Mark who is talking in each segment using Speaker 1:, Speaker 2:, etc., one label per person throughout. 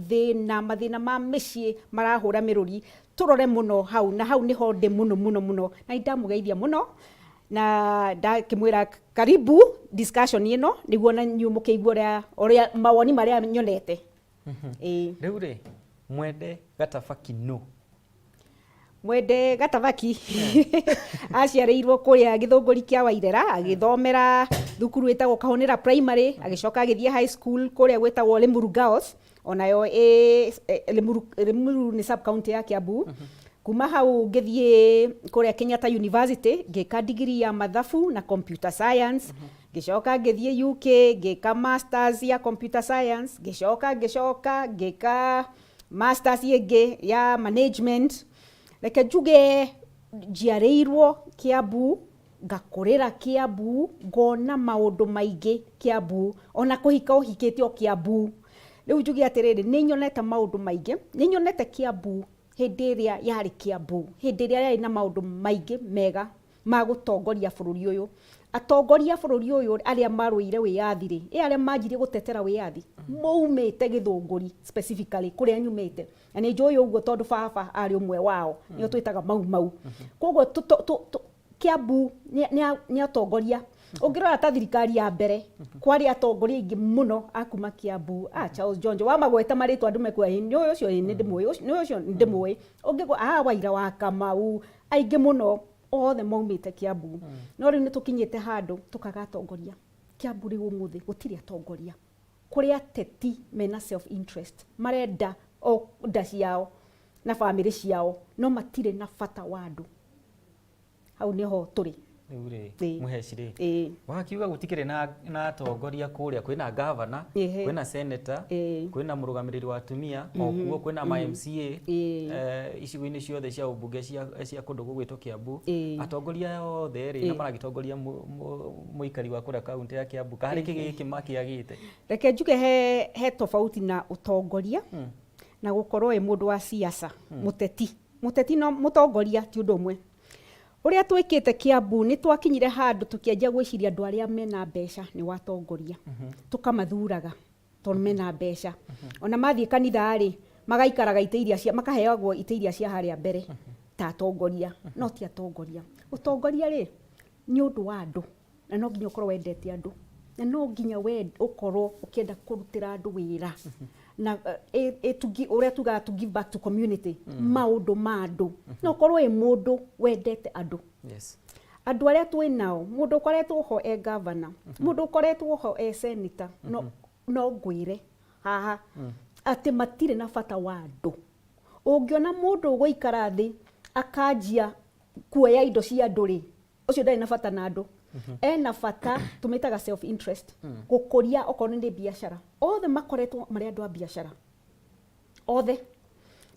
Speaker 1: thina mathina ma mĩciĩ marahũra mĩrũri turore muno hau na hau niho ndĩ muno na ndamugeithia muno na ndakimwira karibu discussion ino niguo na nyumukeigua uria mawoni maria nyonete.
Speaker 2: Riu ri Mwende Gatabaki no
Speaker 1: Mwende Gatabaki aciarĩirwo kuria Gĩthũngũri kĩa Wairera agithomera thukuru itagwo Kahonera Primary agicoka agithie high school kuria gwetagwo Limuru Girls onayo Limuru ni sub county ya Kiambu. Kuma hau ngithie kuria Kenyatta University ngika degree ya mathabu na computer science gicoka ngithie UK ngika masters ya computer science gicoka ngika masters yenge ya management. Reke njuge njiarĩirwo Kiambu ngakurĩra Kiambu ngona maũndũ maingĩ Kiambu ona kũhika ũhikĩte o Kiambu. Rĩu njuge atĩrĩrĩ nĩ nyonete maũndũ maingĩ, nĩ nyonete Kiambu hĩndĩ ĩrĩa yarĩ Kiambu, hĩndĩ ĩrĩa yarĩ na maũndũ maingĩ mega ma gũtongoria bũrũri ũyũ. Atongoria bũrũri ũyũ arĩa marũire wĩyathi rĩ arĩa manjirie gũtetera wĩyathi moumĩte Gĩthũngũri specifically kũrĩa nyumĩte na nĩ njũĩ ũguo tondũ baba arĩ ũmwe wao nĩo twĩtaga mau. Koguo Kiambu nĩ atongoria ũngĩrora ta thirikari ya mbere kwarĩ atongoria aingĩ mũno akuma Kiambu. Charles Jonjo wa magweta marĩtwa andũ mekuga nĩ ũyũ ũcio nĩ ndĩmũĩ ũngĩgwa Waira wa Kamau aingĩ mũno othe maumĩte Kiambu. No rĩu nĩ tũkinyĩte handũ tukagatongoria Kiambu rĩu ũmũthĩ gũtirĩ atongoria kũrĩ ateti mena self interest marenda o nda ciao na family ciao no matirĩ na bata wa andũ. Hau niho tũrĩ
Speaker 2: riu ri muheciri wakiuga gutikire na atongoria kuria kwina governor kwina senator kwina murugamiriri wa atumia okuo kwina ma MCA icigo-ini ciothe cia ubunge cia kundu gugwitwo Kiambu atongoria othe ri na maragitongoria muikari wa kuria kaunti ya Kiambu kahari kigiki makiagite. Reke
Speaker 1: njuge he tofauti na utongoria na gukorwo e mundu wa siasa muteti no mutongoria ti undu umwe. Uria twikite Kiambu ni twakinyire handu tukianjia gwiciria andu aria mena mbeca ni watongoria tukamathuraga tondu mena mbeca ona mathie kanitha ri magaikaraga iteiria cia makaheagwo iteiria cia haria mbere ta atongoria no ti atongoria. Utongoria ri ni undu wa andu na no nginya ukorwo wendete andu na no nginya we ukorwo ukienda kurutira andu wira na uria tuga to give back to community maundu ma andu no ukorwo e mundu wendete andu. Andu aria twi nao mundu ukoretwo ho e governor mundu ukoretwo ho e senator no ngwire haha ati matire na bata wa andu. Ungiona mundu guikara thi akanjia kuoya indo cia andu ri ucio ndari na bata na andu ena bata tumitaga self interest gukuria okorwo ni biashara othe makoretwo mari andu a biashara othe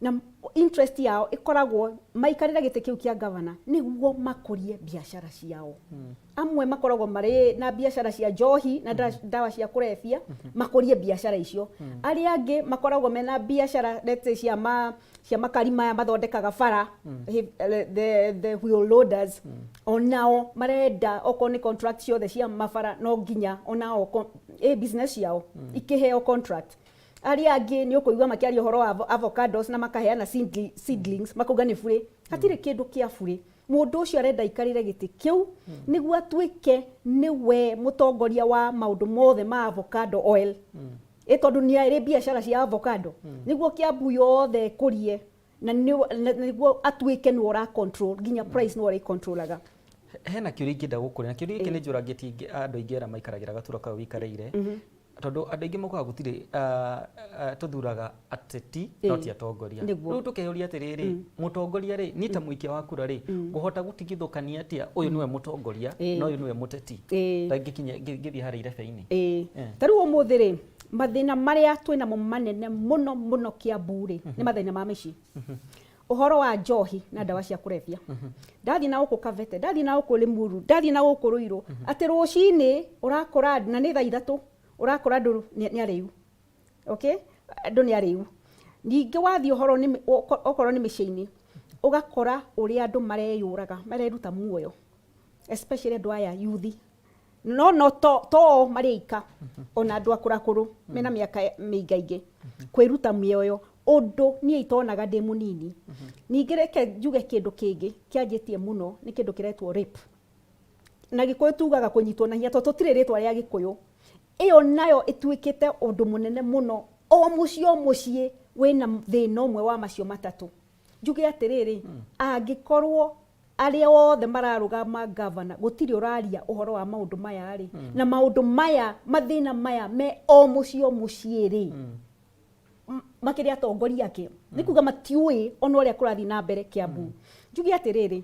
Speaker 1: na interest yao ikoragwo maikarira gite kiu kia governor niguo makurie biashara ciao. Amwe makoragwo mari na biashara cia njohi na dawa cia kurebia makurie biashara icio. Aria angi makoragwo mena biashara let's cia makari maya mathondekaga bara the wheel loaders onao marenda okorwo ni contract ciothe cia mabara no nginya onao business yao ikiheo contract. Aria angi ni ukuigwa makiaria uhoro wa avocados na makaheana seedlings makuga ni free. Hatire kindu kia free. Mundu ucio arenda ikarire giti kiu niguo atwike niwe mutongoria wa maundu mothe ma avocado oil tondu ni ari biashara cia avocado niguo Kiambu yothe kurie na niguo atwike ni ora control ginya price no ora controlaga.
Speaker 2: Hena kiuri ingida gukuri na kiuri iki ni njuragiti andu aingi ara maikaragira gatura ka wikareire tondu andu aingi mokaga gutire tuthuraga ateti no ti atongoria. Riu tukehuria atiriri mutongoria ri ni ta muikia wa kura ri guhota gutigithukania atia uyu niwe mutongoria no uyu niwe muteti tangikinya ngithie hari irebe-ini.
Speaker 1: Taru umuthi ri mathina maria twina mo manene muno Kiambu ri ni mathina ma micii uhoro wa njohi na dawa cia kurebia. Ndathi na uku Kavete ndathi na uku Limuru ndathi na uku Ruiru ati rucini urakora na ni thaa 3 urakora andu ni ariu andu ni ariu ningi wathi uhoro ni okorwo ni micii-ini ugakora uri andu mareyuraga mareruta muoyo especially andu aya youth no to marika ona andu akurakuru mena miaka mĩingaingĩ kwĩruta mĩoyo ũndũ niĩ itonaga ndĩ mũnini. Ningĩ reke njuge kĩndũ kĩngĩ kĩanjĩtie mũno nĩ kĩndũ kĩretwo rape. Na Gĩkũyũ tugaga kũnyitwo na hinya tondũ tũtirĩ rĩtwa rĩa Gĩkũyũ. Ĩyo nayo ĩtuĩkĩte ũndũ mũnene mũno. O mũciĩ wĩna thĩna ũmwe wa macio matatũ. Njuge atĩrĩrĩ, angĩkorwo arĩa othe mararũgama governor gũtirĩ ũraria ũhoro wa maũndũ maya rĩ, na maũndũ maya mathĩna maya me o mũciĩ rĩ, makĩria atongoria ake nĩ kuga matiũĩ ona ũrĩa kũrathiĩ na mbere Kiambu. Njuge atĩrĩrĩ,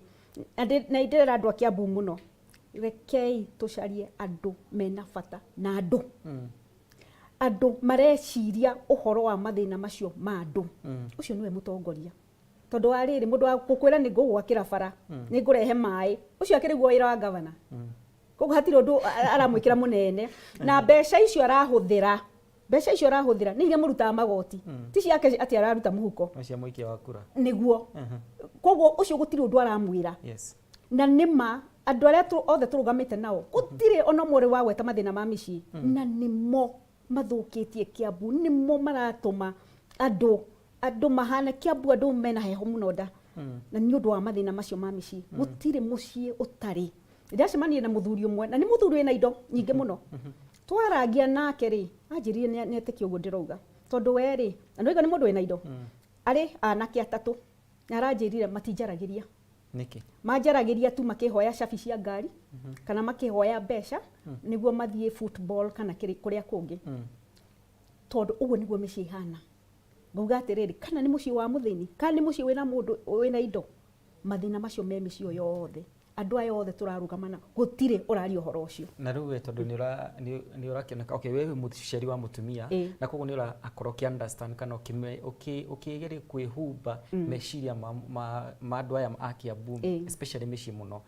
Speaker 1: na ndĩrera andũ a Kiambu mũno, rekei tũcarie andũ mena bata na andũ. Andũ mareciria ũhoro wa mathĩna macio ma andũ. Ũcio nĩwe mũtongoria. Tondũ wa rĩrĩ mũndũ wa gũkwĩra nĩ ngũgwakĩra bara, nĩ ngũrehe maĩ, ũcio akĩrĩguo wĩra wa governor. Koguo hatirĩ ũndũ aramwĩkĩra mũnene. Na mbeca icio arahũthĩra nĩ iria mũrutaga magoti. Ti ciake atĩ araruta mũhuko.
Speaker 2: Cia mũikia wa kura.
Speaker 1: Nĩguo. Koguo ũcio gũtirĩ ũndũ aramwĩra. Na nĩma andũ arĩa othe tũrũgamĩte nao gũtirĩ ona ũmwe wa gweta mathĩna ma mĩciĩ. Na nĩmo mathũkĩtie Kiambu, nĩmo maratũma andũ mahana Kiambu, andũ mena heho mũno nda. Na nĩ ũndũ wa mathĩna macio ma mĩciĩ. Gũtirĩ mũciĩ ũtarĩ. Ndacemania na mũthuri ũmwe, na nĩ mũthuri wĩna indo nyingĩ mũno. Twarangia nake rĩ, anjĩrire nĩ etĩkia ũguo ndĩrauga. Tondũ we rĩ, na ndoiga nĩ mũndũ wĩna indo. Arĩ anake atatũ. Na aranjĩrire matinjaragĩria.
Speaker 2: Nĩkĩ?
Speaker 1: Manjaragĩria tu makĩhoya cabi cia ngari kana makĩhoya mbeca nĩguo mathiĩ football kana kũrĩa kũngĩ. Tondũ ũguo nĩguo mĩciĩ ihana. Ngauga atĩrĩrĩ, kana nĩ mũciĩ wa mũthĩni, kana nĩ mũciĩ wĩna mũndũ wĩna indo. Mathĩna macio me mĩciĩ yothe. Andũ aya othe tũrarũgamana gũtirĩ ũraria ũhoro ũcio.
Speaker 2: Na rĩu we tondũ nĩ ũrakĩoneka okay, wewe mũciari wa mũtumia na koguo nĩ ũrakorwo ũkĩ-understand kana ũkĩgeria kwĩhumba meciria ma andũ aya a Kiambu, especially mĩciĩ mũno.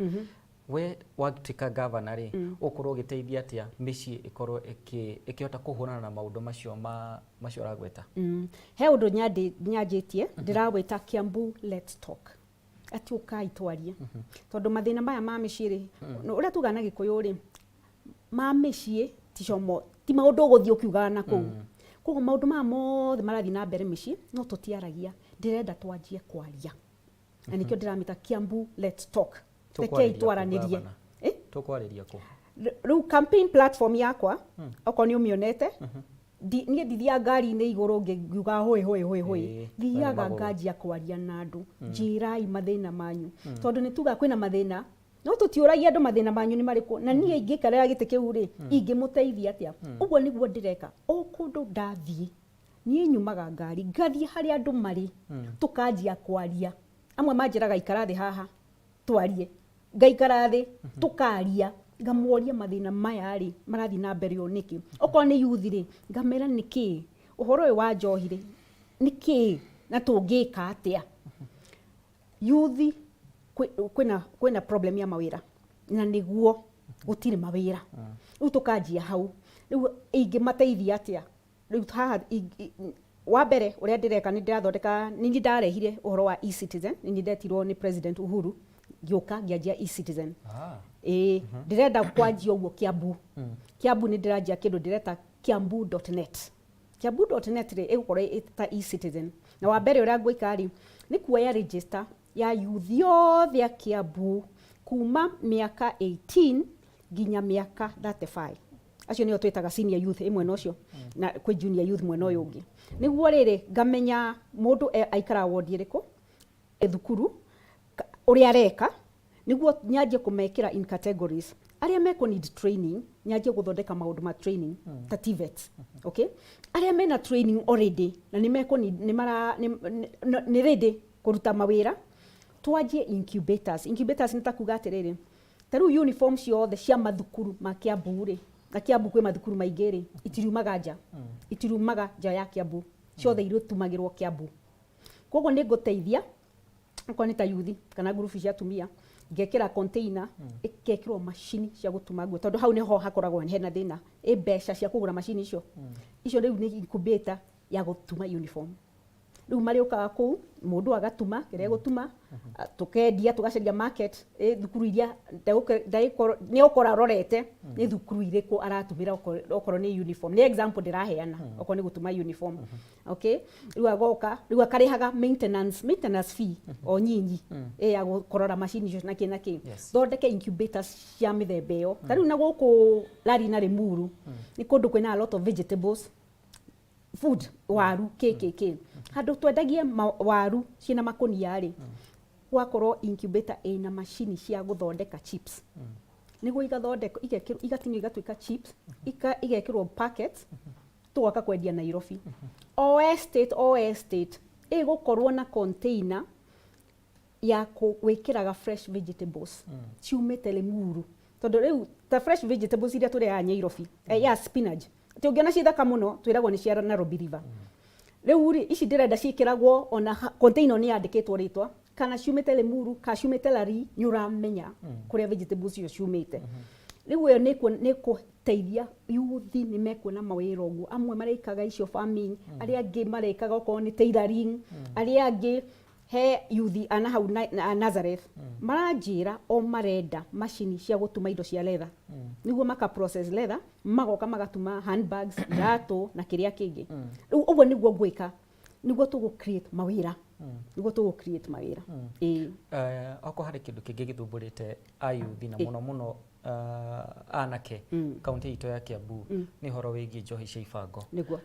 Speaker 2: We watuĩka governor rĩ, ũkorwo ũgĩteithia atĩa mĩciĩ ĩkorwo ĩkĩhota kũhũrana na maũndũ macio ũragweta?
Speaker 1: He ũndũ nyanjĩtie ndĩrawĩta Kiambu Let's Talk. Ati ũkai twarie. Tondũ mathĩna maya ma mĩciĩ rĩ, ũrĩa tuga na Gĩkũyũ rĩ, ma mĩciĩ ti maũndũ ũgũthiĩ ũkiugaga na kũu. Koguo maũndũ maya mothe marathiĩ na mbere mĩciĩ no tũtiaragia. Ndĩrenda twanjie kwaria. Na nĩkĩo ndĩramĩta Kiambu Let's Talk. Rekei twaranĩrie.
Speaker 2: Tũkwarĩria kũ?
Speaker 1: Rĩu campaign platform yakwa, okorwo nĩ ũmĩonete, niĩ ndithiaga ngari-inĩ igũrũ ngiuga hũĩ. Thiaga nganjia kwaria na andũ. Njĩrai mathĩna manyu. Tondũ nĩ tuga kwĩna mathĩna, no tũtiũragia andũ mathĩna manyu nĩ marĩkũ. Na niĩ ingĩikarĩra gĩtĩ kĩu rĩ, ingĩmũteithia atĩa? Ũguo nĩguo ndĩreka. O kũndũ ndathiĩ, niĩ nyumaga ngari, ngathiĩ harĩa andũ marĩ, tũkanjia kwaria. Amwe manjĩraga ikara thĩ haha, twarie. Ngaikara thĩ, tũkaria. Ngamoria mathĩna maya rĩ marathiĩ na mbere ũũ nĩkĩ. Okorwo nĩ youth rĩ, ngamera nĩkĩ. Ũhoro ũyũ wa njohi rĩ, nĩkĩ na tũngĩka atĩa. Youth kwĩna problem ya mawĩra. Na nĩguo gũtirĩ mawĩra. Rĩu tũkanjia hau. Rĩu ingĩmateithia atĩa. Rĩu haha wa mbere ũrĩa ndĩreka nĩ ndĩrathondeka, nĩ ndarehire ũhoro wa e-citizen, nĩ ndetirwo nĩ President Uhuru gĩũka ngĩanjia e-citizen. Ndĩrenda kwanjia ũguo Kiambu. Kiambu nĩ ndĩranjia kĩndũ ndĩreta kiambu.net. Kiambu.net rĩ ĩgũkorwo ĩta e-citizen. Na wa mbere ũrĩa ngwĩka rĩ nĩ kuoya register ya youth yothe a Kiambu kuma mĩaka 18 nginya mĩaka 35. Acio nĩo twĩtaga senior youth mwena ũcio na kwĩ junior youth mwena ũyũ ũngĩ. Nĩguo rĩrĩ ngamenya mũndũ aikara ward ĩrĩkũ, thukuru, ũrĩa areka, nĩguo nyanjie kũmekĩra in categories. Arĩa meko need training, nyanjie gũthondeka maũndũ ma training, ta TVET. Okay? Arĩa mena training already, na nĩ ready kũruta mawĩra, twanjie incubators. Incubators nĩ ta kuga atĩrĩrĩ, ta rĩu uniform ciothe cia mathukuru ma Kiambu rĩ, na Kiambu kwĩ mathukuru maingĩ rĩ, itiriumaga nja. Itiriumaga nja ya Kiambu. Ciothe irũtumagĩrwo Kiambu. Koguo nĩ ngũteithia, okorwo nĩ ta youth kana group cia atumia, ngekĩra container, ĩkekĩrwo macini cia gũtuma nguo. Tondũ hau nĩho hakoragwo hena thĩna. Mbeca cia kũgũra macini icio. Icio rĩu nĩ incubator ya gũtuma uniform. riu mari ukaga ku mundu agatuma kire gutuma tukendia tugacaria market thukuru iria ni ukora rorete ni thukuru iriku aratumira okoro ni uniform ni example ndiraheana okoro ni gutuma uniform okay riu agoka riu akarihaga maintenance fee o nyinyi ya gukorora machine icio na kinaki thondeke incubators cia mithemba iyo tariu na guku Lari na Limuru ni kundu kwina a lot of vegetables food waru KKK handu twendagie waru ciina makunia ri gwakorwo incubator ina machine cia guthondeka chips niguo igathondeka igatinyo igatuika chips igekirwo packets tugoka kwendia Nairobi o estate igukorwo na container ya gwikiraga fresh vegetables ciumite Limuru tondu riu ta fresh vegetables iria turi ya Nairobi ya spinach tungiona cithaka muno twiragwo ni cia Nairobi River riu ri ici ndirenda cikiragwo ona container ni yandikitwo ritwa kana ciumite Limuru ka ciumite Lari nyuramenya kuria vegetables cio ciumite riu yo ni kuteithia yuthi ni mekuona mawira uguo amwe marekaga icio farming aria angi marekaga okoro ni tailoring aria angi he yuthi ana hau Nazareth maranjira o marenda machine cia gutuma indo cia leather niguo maka process leather magoka magatuma handbags irato na kiria kingi riu uguo niguo gwika niguo tugu create mawira
Speaker 2: oko hari kindu kingi githumburite ayuthi na muno anake county ito ya Kiambu ni horo wigi njohi cia ibango
Speaker 1: niguo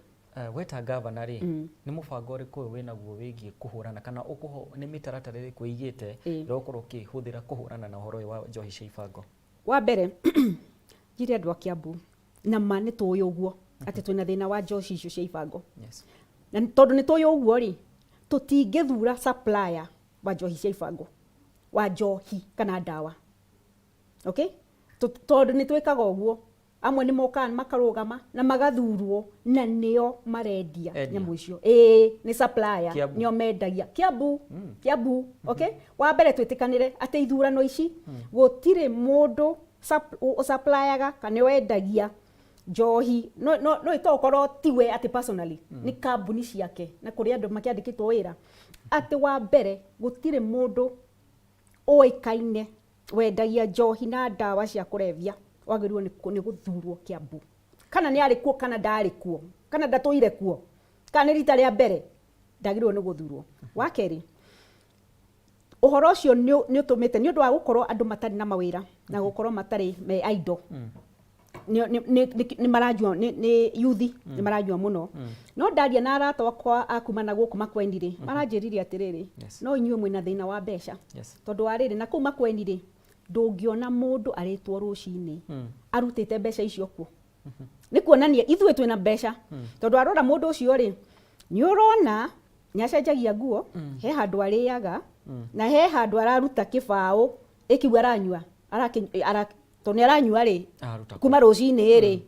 Speaker 2: weta governor ni mubango uriku winaguo wigi kuhurana kana ukuho ni mitaratara iriku igite rokoro kihuthira kuhurana na horo wa njohi cia ibango
Speaker 1: wa mbere jire andu a Kiambu na mane tuyo uguo ati twina thina wa njohi icio cia ibango na tondu ni tuyo uguo ri tutingethura supplier wa njohi cia ibango wa njohi kana dawa okay tondu ni twikaga uguo amwe ni mokan makarugama na magathurwo na nio marendia nyamu icio ni supplier nio mendagia Kiambu okay wa mbere twitikanire ati ithurano ici gutire mundu supplierga kana wendagia njohi no itokorwo tiwe ati personally ni kambuni ciake na kuri andu makiandikitwo wira ati wa mbere gutire mundu oikaine wendagia njohi na dawa cia kurevia wagirwo ni guthurwo Kiambu kana ni ari kuo kana ndari kuo kana ndatuire kuo kana rita ria mbere ndagirwo ni guthurwo wa keri uhoro ucio ni utumite ni undu wa gukorwo andu matari na mawira na gukorwo matari me idle ni marajua ni yuthi ni marajua muno no ndaria na arata wakwa akuma na guku makwendire maranjiririe atiriri no inyuĩ mwina thina wa mbeca tondu ariri na kuma kwendire ndungiona mundu aritwo rucini arutite mbeca icio kuo ni kuonania ithuĩ twina mbeca tondu arora mundu ucio ri ni urona nyacenjagia nguo he handu ariaga na he handu araruta kibao ikiwa aranyua toni aranyua ri kuma rucini ri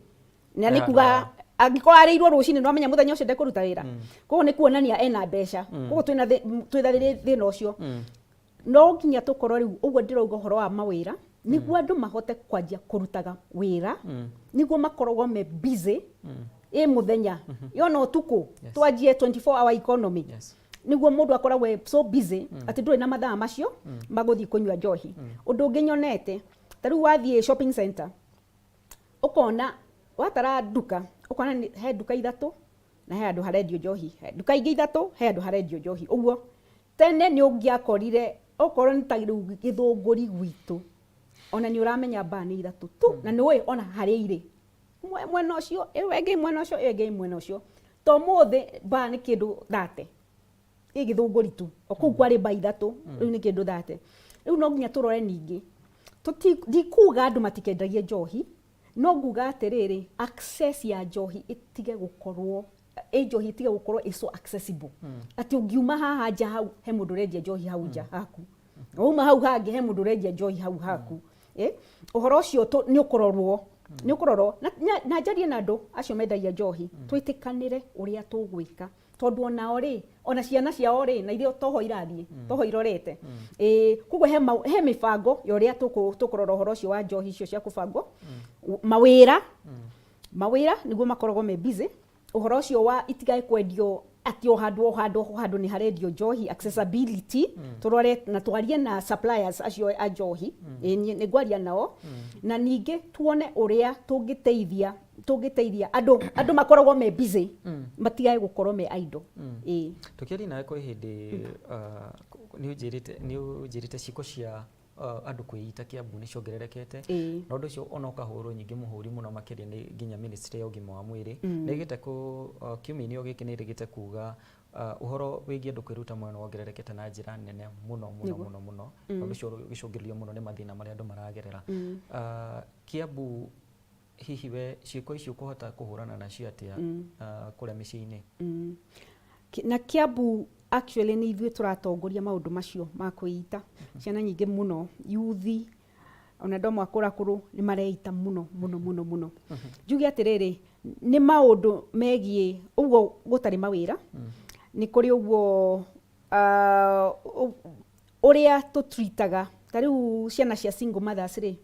Speaker 1: na ni kuga angikora arirwo rucini no amenya muthenya ucio ndekuruta wira koguo ni kuonania ena mbeca koguo twitharire thina ucio no nginya tukorwo riu uguo ndirauga horo wa mawira niguo andu mahote kwanjia kurutaga wira niguo makoragwo me busy muthenya yona utuku twanjie 24 hour economy niguo mundu akoragwo so busy ati nduri na mathaa macio maguthi kunywa njohi undu unginyonete tariu wathie shopping center ukona watara duka ukona he duka ithatu na he andu harendio njohi duka ingi ithatu he andu harendio njohi uguo tene ni ungiakorire okorwo ni tagiru githunguri gwitu ona ni uramenya bani ithatu tu na ni we ona hari ire mwena ucio ewege mwena ucio ewege mwena ucio to mothe bani kindu thate igithunguri tu oku kwari ba ithatu riu ni kindu thate riu no nginya turore ningi ndikuga andu matikendagie njohi no nguga atiriri access ya njohi itige gukorwo njohi itige gukorwo iso accessible ati ungiuma haha nja hau he mundu rendia njohi hau nja haku uma hau hangi he mundu rendia njohi hau haku uhoro ucio ni ukororwo na njarie na andu acio mendagia njohi twitikanire uria tugwika tondu onao ri ona ciana ciao ri na irio toho irathie toho irorete kuguo he mibango ya uria tukurora uhoro ucio wa njohi icio cia kubango mawira niguo makoragwo me busy uhoro ucio wa itigae kwendio ati o handu ni harendio njohi, accessibility turore na twarie na suppliers acio a njohi ni ngwaria nao na ningi tuone uria tungiteithia andu makoragwo me busy matigae gukorwo me idle
Speaker 2: tukiari nawe kwa hindi ni ujirite ciko cia andu kwiyita Kiambu ni ciongererekete na undu ucio ona ukahurwo nyingi muhuri muno makiria ni nginya ministry ya ugima wa mwiri nigite ku kiumia giki ni rigite kuga uhoro wigie andu kwiruta mwena wongererekete na njira nene muno undu ucio gicungiririo muno ni mathina maria andu maragerera Kiambu hihi we ciiko icio kuhota kuhurana na cio atia kuria micii-ini
Speaker 1: na Kiambu actually ni ithuĩ tũratongoria maũndũ macio ma kwĩita ciana nyingĩ mũno yuthi ona ndo mwakũra kũrũ nĩ mareita mũno njuge atĩrĩrĩ nĩ maũndũ megiĩ ũguo gũtarĩ mawĩra nĩ kũrĩ ũguo ũrĩa tũtritaga ta rĩu ciana cia single mothers rĩ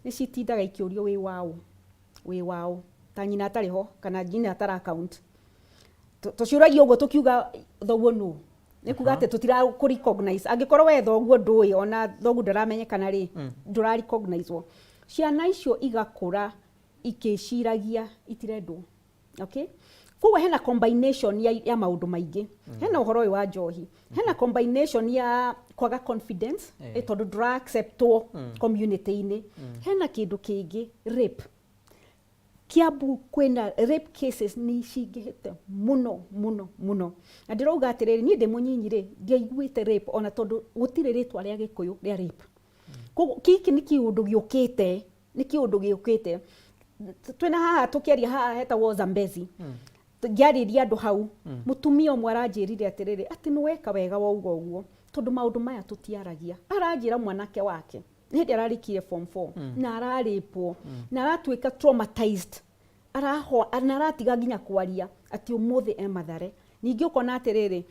Speaker 1: nĩ citindaga ikĩũrio wĩ wao ta nyina atarĩ ho kana nyina atara account tuciũragia ũguo tukiuga thoguo no nĩ kuga atĩ tutira ku recognize angĩkorwo we thoguo ndũĩ ona thoguo ndaramenyekana rĩ ndũra recognize ciana icio igakũra ikĩciragia itirendwo okay koguo hena combination ya maũndũ maingĩ hena ũhoro ũyũ wa njohi hena combination ya kwaga confidence tondũ ndũra acceptwo community-inĩ hena kĩndũ kĩngĩ rape Kiambu kwena rape cases ni cingĩhĩte mũno na ndĩrauga atĩrĩrĩ niĩ ndĩ mũnyinyi rĩ ndiaiguĩte rape ona tondũ gũtirĩ rĩtwa rĩa Gĩkũyũ rĩa rape kiki nĩ kĩũndũ gĩũkĩte twĩna haha tũkĩaria haha hetagwo Zambezi ngiarĩria andũ hau mũtumia ũmwe aranjĩrire atĩrĩrĩ atĩ nĩ weka wega wauga ũguo tondũ maũndũ maya tũtiaragia aranjĩra mwanake wake nĩndĩ ararĩkire form 4 na ararĩpwo na aratuĩka traumatized na aratiga nginya kwaria atĩ ũmũthĩ mathare ningĩ ũkona atĩrĩrĩ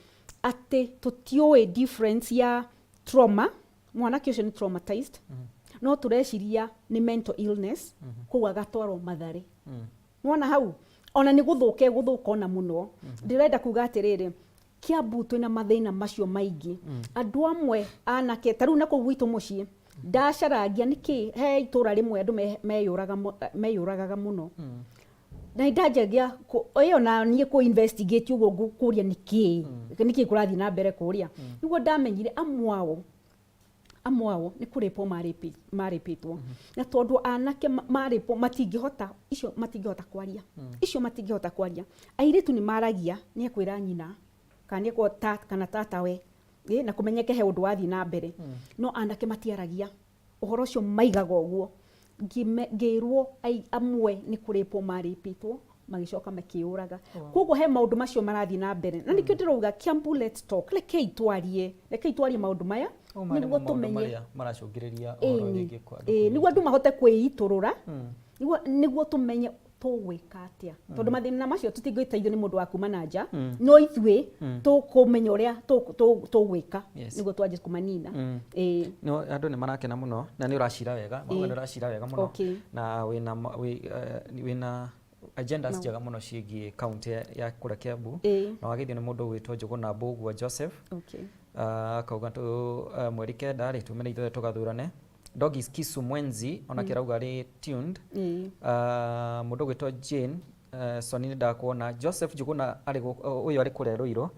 Speaker 1: atĩ tũtiũĩ difference ya trauma mwanake ũcio nĩ traumatized no tũreciria nĩ mental illness koguo agatwarwo mathare nĩwona hau ona nĩ gũthũka ona mũno ndĩrenda kuga atĩrĩrĩ Kiambu twĩna mathĩna macio maingĩ andũ amwe anake ta rĩu na kũu gwitũ mũciĩ ndacaragia niki he itura rimwe andu meyuragaga muno na ndajagia oyo na nie ku investigate ugo kuria niki kurathi na mbere kuria niguo ndamenyire amwao ni kurepo marepitwo na tondu anake marepo matingihota kwaria airitu ni maragia ni akwira nyina kana tata we na kumenyeke he undu wathi na mbere no anake matiaragia uhoro cio maigaga uguo ngirwo amwe ni kurepo maripitwo magicoka makiuraga koguo he maundu macio marathi na mbere na nikio ndirauga Kiambu let's talk rekei twarie maundu maya niguo tumenye
Speaker 2: maracungiriria uhoro wingi kwa
Speaker 1: niguo andu mahote kwiiturura niguo tumenye tugwika atia tondu mathina macio tutingĩteithio nĩ mũndũ wa kuma na nja no ithuĩ tũkũmenya ũrĩa tũgwĩka nĩguo twanjie kũmanina
Speaker 2: no andũ nĩ marakena mũno na nĩ ũracira wega mũno na wĩna agendas njega mũno ciĩgiĩ kaunti ya kũrĩa Kiambu na wagĩthio nĩ mũndũ wĩtwo Njũgũna Mbũgua Joseph akauga mweri kenda rĩ tumene ithuĩ tũgathurane Dogis Kisu Mwenzi ona kirauga ri tuned mundu gwitwa Jane Sonini ndakuona Joseph Njũgũna uyu ari kure Ruiro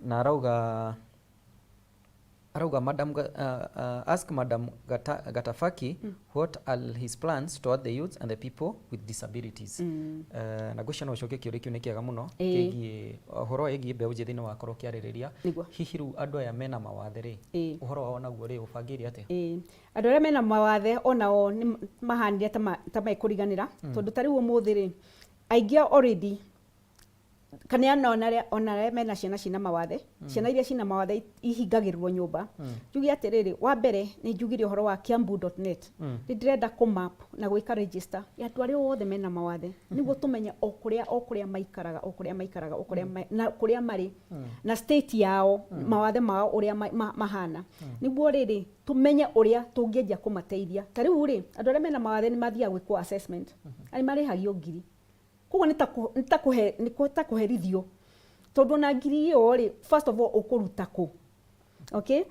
Speaker 2: na arauga madam ask madam Gatabaki what are his plans toward the youth and the people with disabilities na gucana ucoke kiuri kiu ni kiega muno kigie horo egi mbeũ njĩthĩ ni wakorwo kiarĩrĩria hihi rĩu andũ aya mena mawathe rĩ uhoro wao naguo rĩ ubangĩire atia
Speaker 1: andũ arĩa mena mawathe onao ni mahanire ta maikũriganĩra tondu ta rĩu ũmũthĩ rĩ aingĩ already kana ona mena ciana cina mawathe ciana iria cina mawathe ihingagĩrwo nyũmba njugi atĩrĩrĩ wa mbere ni njugire uhoro wa kiambu.net ndirenda kumap na gwĩka register ya andũ arĩa othe mena mawathe niguo tumenye o kũrĩa maikaraga na kũrĩa marĩ na state yao mawathe mao ũrĩa mahana niguo rĩrĩ tumenye ũrĩa tũngĩenja kũmateithia ta rĩu rĩ andũ arĩa mena mawathe ni mathiaga gwĩkwo assessment arĩ marĩhagio ngiri koguo nĩ ta kũherithio tondu na ngiri iyo ri first of all ukuruta ku. Okay,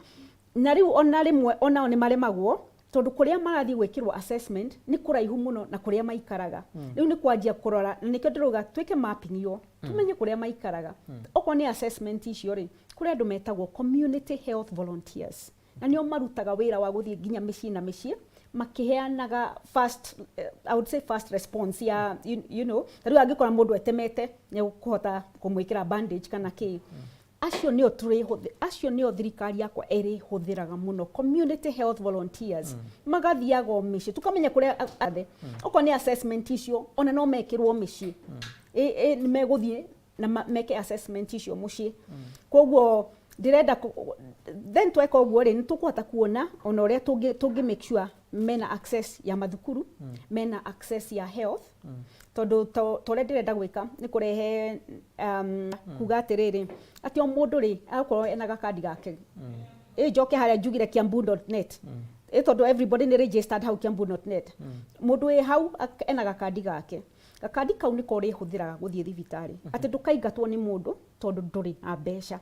Speaker 1: na riu ona rimwe ona ni maremagwo tondu kuria marathi gwikirwo assessment ni kuraihu muno na kuria maikaraga. Riu ni kwanjia kurora nikio ndiruga twike mapping yo tumenye kuria maikaraga. Oko ni assessment icio ri kuria andu metagwo community health volunteers na nio marutaga wira wa guthie nginya micii na micii makiheanaga first I would say first response ya you know riu angikora mundu etemete ni kuhota kumwikira bandage kana ki acio nio thirikari yakwa eri huthiraga muno community health volunteers magathiaga micii tukamenya kuria athe oko ni assessment icio ona no mekirwo micii ni meguthie na meke assessment icio mucii koguo ndirenda then tweka uguo ri nitukuhota kuona ona uria tungi make sure mena access ya mathukuru mena access ya health tondu tore ndirenda gwika ni kurehe kuga atiriri ati o mundu ri akorwo ena gakadi gake njoke haria njugire kiambu.net tondu everybody ni registered hau kiambu.net mundu hau ena gakadi gake gakadi kau niko ri huthiraga guthie thibitari ati ndukaingatwo ni mundu tondu nduri na mbeca.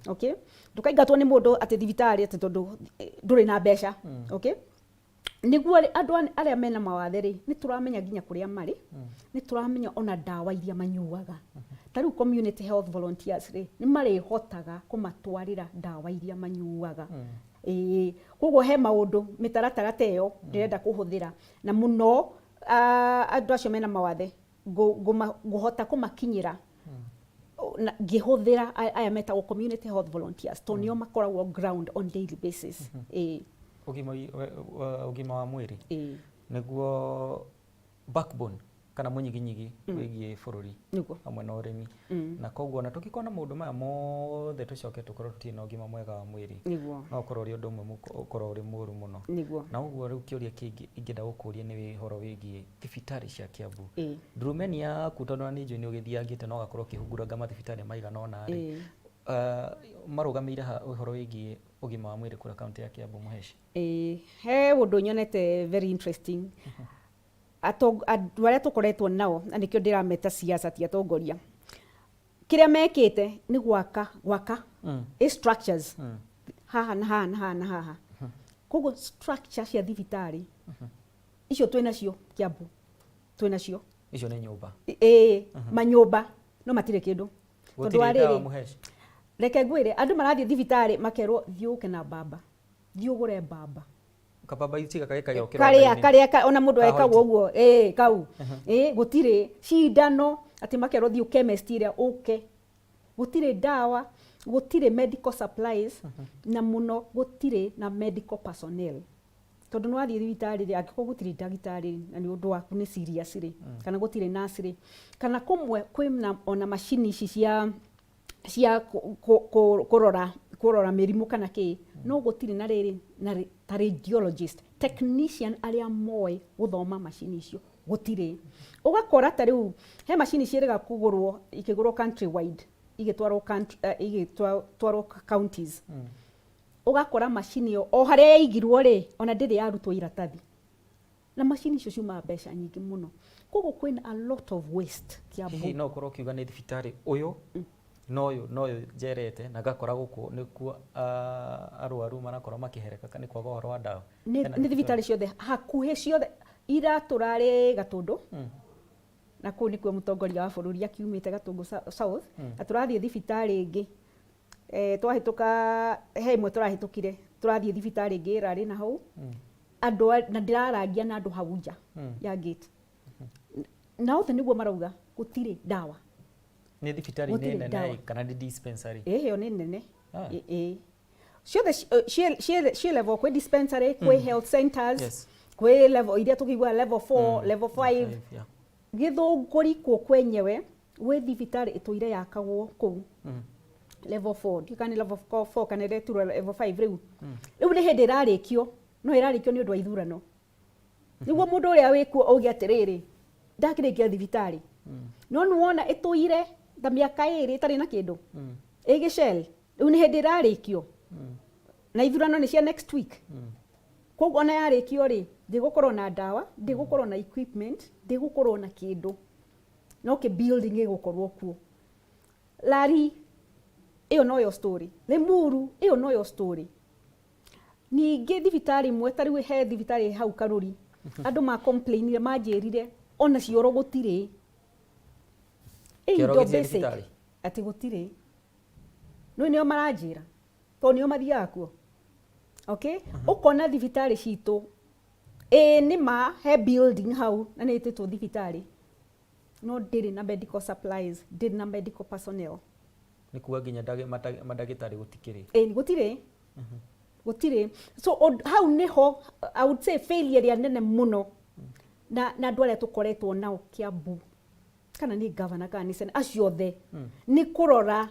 Speaker 1: Okay, ndukaingatwo ni mundu ati thibitari ati tondu nduri na mbeca. Okay, niguo andu aria mena mawathe ri ni turamenya nginya kuria mari ni turamenya ona dawa iria manyuaga. Tariu community health volunteers ri ni mari hotaga kumatwarira dawa iria manyuaga. Koguo he maundu mitaratara teyo ndirenda kuhuthira na muno andu acio mena mawathe guhota kumakinyira ngihuthira aya metagwo community health volunteers to nio makoragwo ground on daily basis.
Speaker 2: Ugima wa mwiri niguo backbone kana munyiginyigi wigie bururi hamwe na urimi na koguo na tukikona maundu maya mothe tucoke tukorwo tutina ugima mwega wa mwiri no ukorwo uri undu umwe ukorwo uri muru muno na uguo riu kiuria kingi ingenda gukuria ni wihoro wigie thibitari cia Kiambu ndurumeni yaku tondu ni njui ni ugithiangite no gakorwo kihunguranga mathibitari maigana ona ri marugamire ha uhoro wigie ugima wa mwiri kura kaunti ya Kiambu muheshi
Speaker 1: he undu nyonete very interesting andu aria tukoretwo nao na nikio ndirameta siasa tia tongoria kiria mekite ni gwaka structures haha na haha na haha koguo structure cia thibitari icio twinacio Kiambu twinacio
Speaker 2: icio ni nyumba
Speaker 1: manyumba no matire kindu tondu ariri reke ngwire andu marathie thibitari makerwo thiuke na baba thiugure baba
Speaker 2: kababa itika kagekagio
Speaker 1: karia ona mundu ekagwo uguo kau gutire cindano ati makerwo thiu chemist ira uke gutire dawa gutire medical supplies na muno gutire na medical personnel tondu no athie thibitari ri angiko gutire ndagitari na ni undu waku ni serious ri kana gutire nurse ri kana kumwe kwina ona machine ici cia kurora mirimu kana ki no gutire na riri na ta radiologist technician aria moe guthoma machine icio gutire ugakora ta riu he machine ciiriga kugurwo ikigurwo country wide igitwarwo counties ugakora machine yo o haria igirwo ri ona ndiri yarutwo iratathi na machine icio ciuma mbeca nyingi muno koguo kwina a lot of waste Kiambu
Speaker 2: no korwo kiuga ni thibitari uyu noyo jerete na gakora guku nikuo arwaru marakorwo makihereka kana kwaga horo wa dawa
Speaker 1: ni thibitari ciothe hakuhe ciothe ira turari Gatundu na ku nikuo mutongoria wa bururi akiumite Gatundu South aturathie thibitari ingi twahituka he imwe turahitukire turathie thibitari ingi irari na hau andu na ndirarangia na andu hau nja ya gate na othe niguo marauga gutire dawa
Speaker 2: ni thibitari nene kana ni dispensary
Speaker 1: yo ni nene she level kwe dispensary kwe health centers kwe level iria tukigwa level 4 level 5 githunguri ko kwenyewe we thibitari ituire yakagwo ku level 4 ndikani level 4 kana level 5 riu ni hindi irarikio no irarikio ni undu wa ithurano niguo mundu uria wikuo auge atiriri ndakirikia thibitari no nuona ituire ta miaka iri tari na kindu igicel riu ni hindi irarikio na ithurano ni cia next week koguo ona yarikio ri ndigukorwo na dawa ndigukorwo na equipment ndigukorwo na kindu no ke building igukorwo kuo lari iyo noyo story. Limuru iyo noyo story. Ningĩ thibitarĩ imwe ta rĩu he thibitarĩ hau Karuri andũ ma complainire manjĩrire ona cioro gũtirĩ.
Speaker 2: Kĩoro gĩtirĩ thibitarĩ
Speaker 1: ati gũtirĩ. No nĩo maranjĩra to nĩo mathiaga kuo. Okay? Ũkona thibitarĩ citũ nĩma he building hau na nĩ ĩtĩtwo thibitarĩ no ndĩrĩ na medical supplies, ndĩrĩ na medical personnel.
Speaker 2: Nĩ kuga nginya mandagĩtarĩ gũtikĩrĩ.
Speaker 1: Gũtirĩ. Gũtirĩ. So hau niho I would say failure ya nene muno na andũ arĩa tũkoretwo nao Kiambu kana nĩ governor kana nĩ senate acio othe nĩ kũrora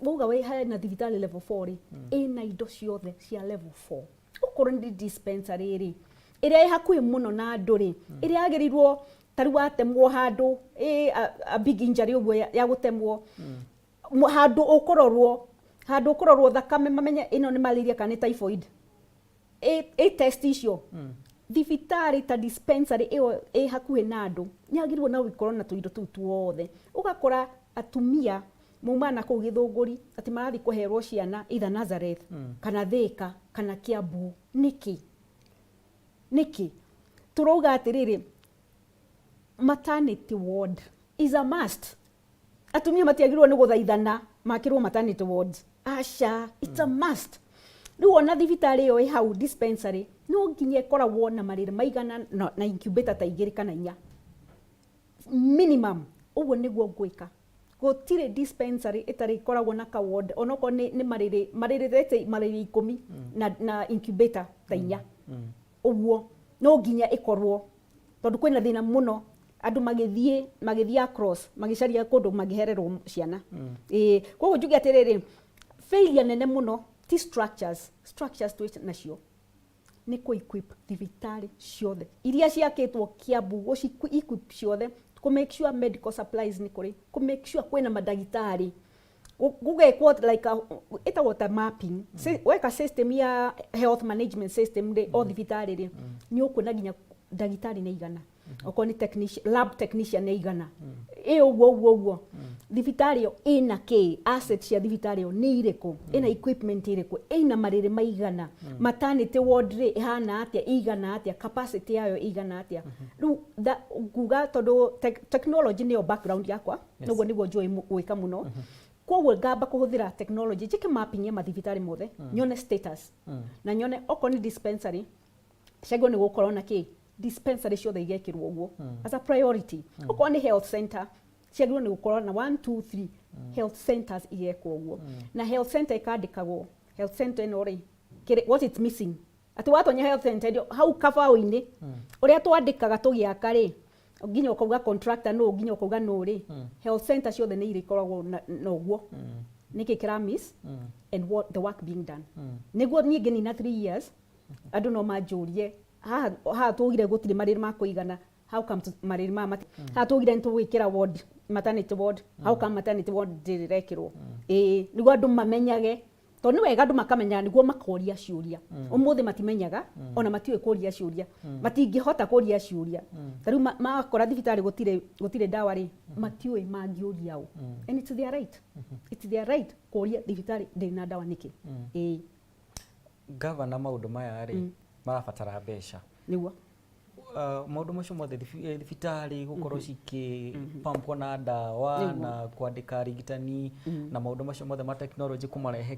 Speaker 1: uga we hena thibitarĩ level 4 ĩna indo ciothe cia level 4. Ũkorwo nĩ dispensary rĩ ĩrĩa ĩ hakuhĩ mũno na andũ rĩ ĩrĩa yagĩrĩirwo tarĩu watemwo handũ a big injury ũguo ya gũtemwo handũ ũkororwo thakame mamenye ĩno nĩ malaria kana nĩ typhoid test icio thibitarĩ ta dispensary ĩyo ĩ hakuhĩ na andũ nyagĩrĩirwo na gũkorwo na tũindo tũu tuothe. Ũgakora atumia mauma na kũu Gĩthũngũri atĩ marathiĩ kũherwo ciana either Nazareth kana Thĩka kana Kiambu. Nĩkĩ tũrauga atĩrĩrĩ maternity ward is a must. Atumia matiagĩrĩirwo nĩ gũthaithana makĩrwo maternity wards. Aca, it's a must. Rĩu ona thibitarĩ ĩyo ĩ hau dispensary no nginya ĩkoragwo na marĩrĩ maigana na incubator ta 2 kana 4 minimum. Ũguo nĩguo ngwĩka. Gũtirĩ dispensary ĩtarĩ ĩkoragwo na ka ward onokorwo nĩ marĩrĩ 10 na incubator ta 4. Ũguo no nginya ĩkorwo tondũ kwĩna thĩna mũno andũ magĩthiĩ across magĩcaria kũndũ mangĩhererwo ciana. Koguo njuge atĩrĩrĩ failure nene mũno ti structures twĩ nacio nĩ kũ-equip thibitarĩ ciothe iria ciakĩtwo Kiambu gũci-equip ciothe kũ make sure medical supplies nĩ kũrĩ, kũ make sure kwĩna mandagĩtarĩ, gũgekwo like ĩtagwo ta mapping. Weka system ya health management system rĩ o thibitarĩ rĩ nĩ ũkuona nginya ndagĩtarĩ nĩ igana okorwo nĩ technician lab technician nĩ igana ũguo thibitarĩ ĩyo ĩna kĩ assets cia thibitarĩ ĩyo nĩ irĩkũ, ĩna equipment irĩkũ, ĩna marĩrĩ maigana, maternity ward rĩ ĩhana atĩa, igana atĩa, capacity yayo igana atĩa. Rĩu nguga tondũ technology nĩyo background yakwa noguo nĩguo njũĩ gwĩka mũno. Koguo ngamba kũhũthĩra technology njĩke mapping ya mathibitarĩ mothe nyone status na nyone okorwo nĩ dispensary ciagĩrĩirwo nĩ gũkorwo na kĩ dispensary ciothe igekĩrwo ũguo as a priority. Okorwo nĩ health center ciagĩrĩirwo nĩ gũkorwo na 1 2 3 health centers igekwo ũguo na health center ikandĩkagwo health center ĩno rĩ what it's missing. Atĩ watonya health center hau kabaũ-inĩ ũrĩa twandĩkaga tũgĩaka rĩ nginya ũkauga contractor no nginya ũkauga no rĩ health center ciothe nĩ irĩkoragwo na ũguo nĩkĩ kĩra miss and what the work being done. Nĩguo niĩ ngĩnina 3 years andũ no manjũrie haha tũgire gũtirĩ marĩrĩ ma kũigana, how come marĩrĩ ma haha tũgire nĩ tũgwĩkĩra ward maternity ward, how come maternity ward ndĩrekĩrwo. Nĩguo andũ mamenyage tondũ nĩ wega andũ makamenya nĩguo makoria ciũria. Ũmũthĩ matimenyaga ona matiũĩ kũria ciũria, matingĩhota kũria ciũria. Tarĩu makora thibitarĩ gũtirĩ ndawa rĩ matiũĩ mangĩũria ũ. And it's their right, it's their right kũria thibitarĩ ndĩrĩ na ndawa nĩkĩ.
Speaker 2: Governor maũndũ maya rĩ marabatara mbeca
Speaker 1: nĩguo
Speaker 2: maũndũ macio mothe thibitarĩ gũkorwo cikĩpampwo na ndawa na kwandĩka arigitani na maũndũ macio mothe ma technology kũmarehe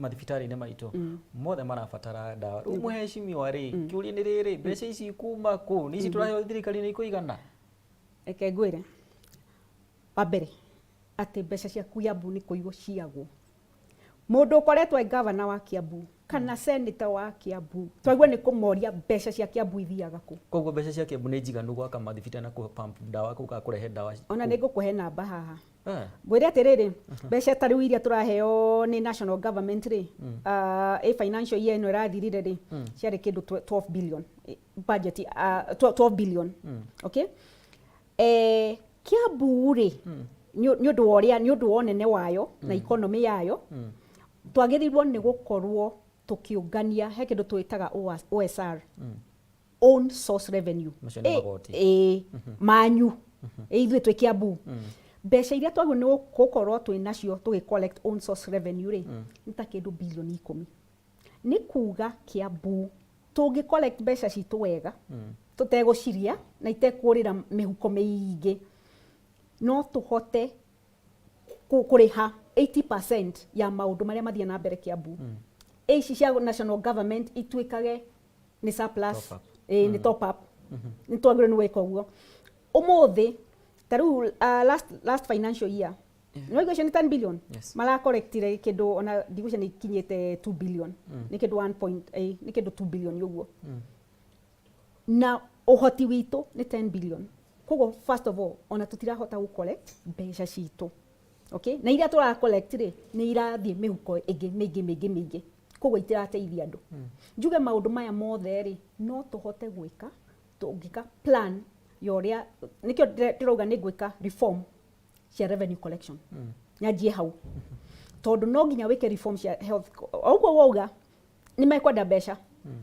Speaker 2: mathibitarĩ-inĩ maitũ mothe marabatara ndawa. Rĩu mũhecimiwa rĩ kĩũria nĩ rĩrĩ mbeca ici kuma kũ, nĩ ici tũraheo thirikari-inĩ ikũigana?
Speaker 1: Reke ngwĩre wa mbere atĩ mbeca cia Kiambu nĩ kũigwo ciagwo. Mũndũ ũkoretwo governor wa Kiambu kana senator wa Kiambu twaigua nĩ kũmoria mbeca cia Kiambu ithiaga kũ.
Speaker 2: Koguo mbeca cia Kiambu nĩ njiganu gwaka mathibitarĩ na kũpump ndawa kũu kũrehe ndawa.
Speaker 1: Ona nĩ ngũkũhe namba haha ngwĩre atĩrĩrĩ mbeca ta rĩu iria tũraheo nĩ national government rĩ financial year ĩno ĩrathirire rĩ ciarĩ kĩndũ 12 billion budget 12 billion. Okay, Kiambu rĩ nĩ ũndũ wa ũnene wayo na economy yayo twagĩrĩirwo nĩ gũkorwo tũkĩũngania he kĩndũ twĩtaga OSR own source revenue manyu ithuĩ twĩ Kiambu mbeca iria twagwo nĩ gũkorwo twĩ nacio tũgĩ collect own source revenue rĩ nĩ ta kĩndũ bilioni 10 nĩ kuga Kiambu tũngĩ collect mbeca citũ wega tũtegũciria na itekũrĩra mĩhuko mĩingĩ no tũhote kũrĩha 80% ya maũndũ marĩa mathiĩ na mbere Kiambu ici cia national government ituĩkage nĩ surplus nĩ top up nĩ twagĩrĩirwo nĩ gwĩka ũguo ũmũthĩ ta rĩu last financial year no igũcio nĩ 10 billion mara correctire kĩndũ ona ndigũcio nĩ ikinyĩte 2 billion nĩ kĩndũ 1.8 nĩ kĩndũ 2 billion ũguo na ũhoti witũ nĩ 10 billion koguo first of all ona tũtirahota gũ collect mbeca citũ okay na iria tũra collect rĩ nĩ irathiĩ mĩhuko ĩngĩ mĩingĩ koguo itirateithia andũ njuge maũndũ maya mothe rĩ no tũhote gwĩka tũngĩka plan yoria nikio ndĩrauga nĩ gwĩka reform cia revenue collection nyanjie hau tondũ no nginya wĩke reform cia health ũguo wauga nĩ mekwenda mbeca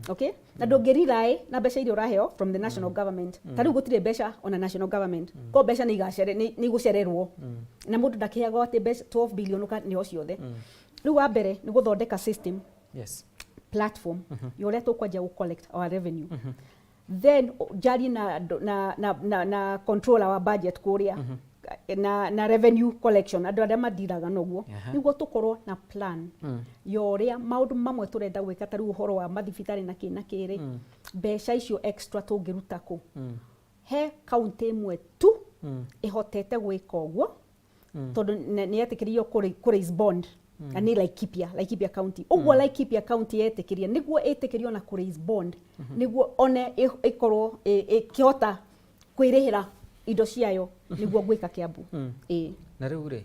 Speaker 1: okay na ndũngĩriraĩ na mbeca iria ũraheo from the national government ta rĩu gũtirĩ mbeca ona national government ko mbeca nĩ igũcererwo na mũndũ ndakĩheagwo atĩ mbeca 12 billion nĩho ciothe rĩu wa mbere nĩ gũthondeka system platform yoria tũkwanjia gũ collect our revenue then jari na controller wa budget kũrĩa na revenue collection andũ arĩa madiraga noguo nĩguo tũkorwo na plan yoria maũndũ mamwe tũrenda gwĩka ta rĩu ũhoro wa mathibitarĩ na kĩrĩ mbeca icio extra tũngĩruta kũ he kaunti ĩmwe tu ĩhotete gwĩka ũguo tondũ nĩ yetĩkĩrio kũ raise bond ani Laikipia county ũguo Laikipia county yetĩkĩria nĩguo ĩtĩkĩrio na kũ raise bond nĩguo one ĩkorwo ĩkĩhota kwĩrĩhĩra indo ciayo nĩguo gwĩka Kiambu
Speaker 2: na rĩu rĩ